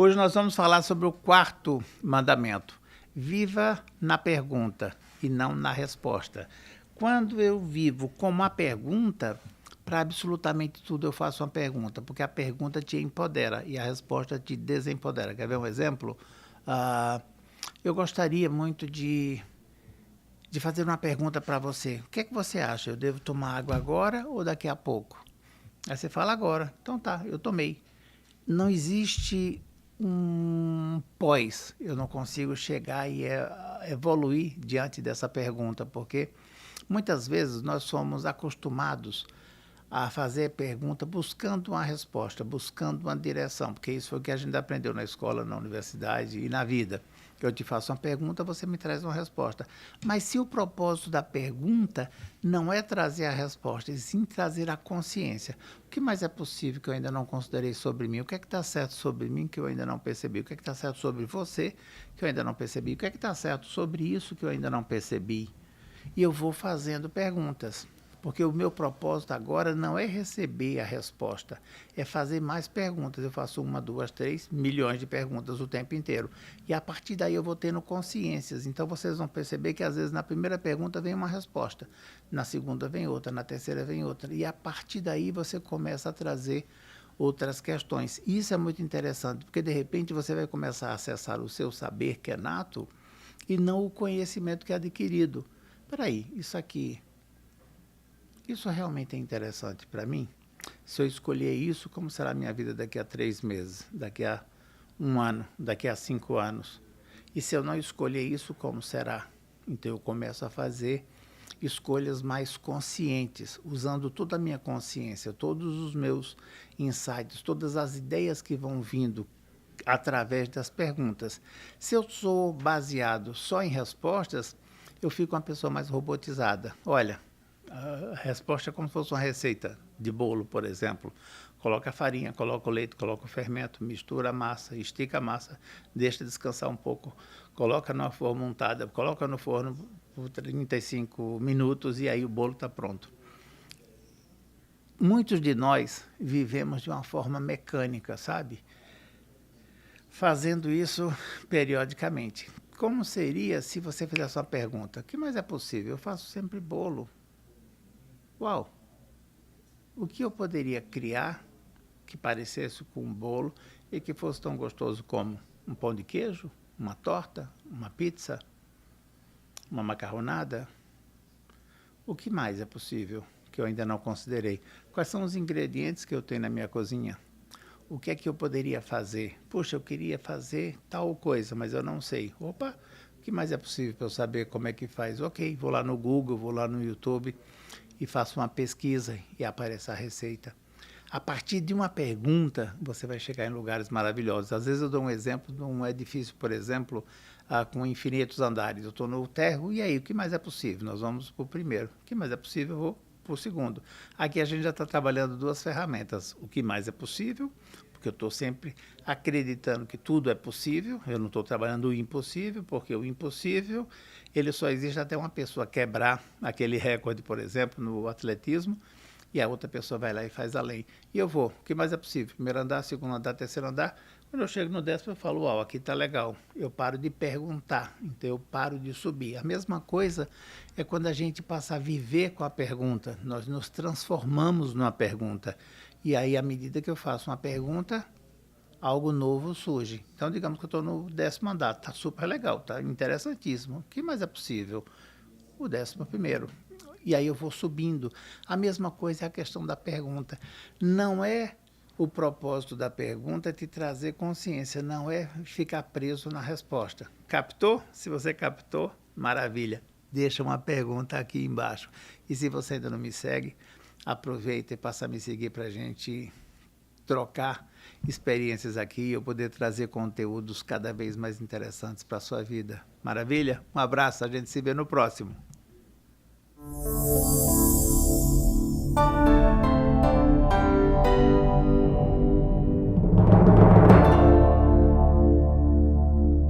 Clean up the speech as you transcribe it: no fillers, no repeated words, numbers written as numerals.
Hoje nós vamos falar sobre o quarto mandamento. Viva na pergunta e não na resposta. Quando eu vivo com uma pergunta, para absolutamente tudo eu faço uma pergunta, porque a pergunta te empodera e a resposta te desempodera. Quer ver um exemplo? Eu gostaria muito de fazer uma pergunta para você. O que é que você acha? Eu devo tomar água agora ou daqui a pouco? Aí você fala agora. Então tá, eu tomei. Não existe um pós. Eu não consigo chegar e evoluir diante dessa pergunta, porque muitas vezes nós somos acostumados a fazer pergunta buscando uma resposta, buscando uma direção, porque isso foi o que a gente aprendeu na escola, na universidade e na vida. Eu te faço uma pergunta, você me traz uma resposta. Mas se o propósito da pergunta não é trazer a resposta, e sim trazer a consciência, o que mais é possível que eu ainda não considerei sobre mim? O que é que está certo sobre mim que eu ainda não percebi? O que é que está certo sobre você que eu ainda não percebi? O que é que está certo sobre isso que eu ainda não percebi? E eu vou fazendo perguntas. Porque o meu propósito agora não é receber a resposta, é fazer mais perguntas. Eu faço 1, 2, 3 milhões de perguntas o tempo inteiro. E a partir daí eu vou tendo consciências. Então vocês vão perceber que às vezes na primeira pergunta vem uma resposta, na segunda vem outra, na terceira vem outra. E a partir daí você começa a trazer outras questões. Isso é muito interessante, porque de repente você vai começar a acessar o seu saber que é nato e não o conhecimento que é adquirido. Espera aí, isso realmente é interessante para mim? Se eu escolher isso, como será a minha vida daqui a 3 meses, daqui a 1 ano, daqui a 5 anos? E se eu não escolher isso, como será? Então eu começo a fazer escolhas mais conscientes, usando toda a minha consciência, todos os meus insights, todas as ideias que vão vindo através das perguntas. Se eu sou baseado só em respostas, eu fico uma pessoa mais robotizada. Olha, a resposta é como se fosse uma receita de bolo, por exemplo. Coloca a farinha, coloca o leite, coloca o fermento, mistura a massa, estica a massa, deixa descansar um pouco, coloca na forma untada, coloca no forno por 35 minutos e aí o bolo está pronto. Muitos de nós vivemos de uma forma mecânica, sabe? Fazendo isso periodicamente. Como seria se você fizesse uma pergunta? O que mais é possível? Eu faço sempre bolo. Uau! O que eu poderia criar que parecesse com um bolo e que fosse tão gostoso como um pão de queijo, uma torta, uma pizza, uma macarronada? O que mais é possível que eu ainda não considerei? Quais são os ingredientes que eu tenho na minha cozinha? O que é que eu poderia fazer? Puxa, eu queria fazer tal coisa, mas eu não sei. Opa, o que mais é possível para eu saber como é que faz? Ok, vou lá no Google, vou lá no YouTube e faço uma pesquisa e aparece a receita. A partir de uma pergunta, você vai chegar em lugares maravilhosos. Às vezes eu dou um exemplo de um edifício, por exemplo, com infinitos andares. Eu estou no térreo, e aí, o que mais é possível? Nós vamos para o primeiro. O que mais é possível? Eu vou para o segundo. Aqui a gente já está trabalhando 2 ferramentas. O que mais é possível, porque eu estou sempre acreditando que tudo é possível. Eu não estou trabalhando o impossível, porque o impossível ele só existe até uma pessoa quebrar aquele recorde, por exemplo, no atletismo, e a outra pessoa vai lá e faz além. E eu vou, o que mais é possível? Primeiro andar, segundo andar, terceiro andar. Quando eu chego no 10º, eu falo, uau, aqui está legal. Eu paro de perguntar, então eu paro de subir. A mesma coisa é quando a gente passa a viver com a pergunta. Nós nos transformamos numa pergunta. E aí, à medida que eu faço uma pergunta, algo novo surge. Então, digamos que eu estou no 10º andar, está super legal, está interessantíssimo. O que mais é possível? O 11º. E aí eu vou subindo. A mesma coisa é a questão da pergunta. Não é o propósito da pergunta te trazer consciência, não é ficar preso na resposta. Captou? Se você captou, maravilha. Deixa uma pergunta aqui embaixo. E se você ainda não me segue, aproveita e passa a me seguir para a gente trocar experiências aqui e eu poder trazer conteúdos cada vez mais interessantes para a sua vida. Maravilha? Um abraço, a gente se vê no próximo.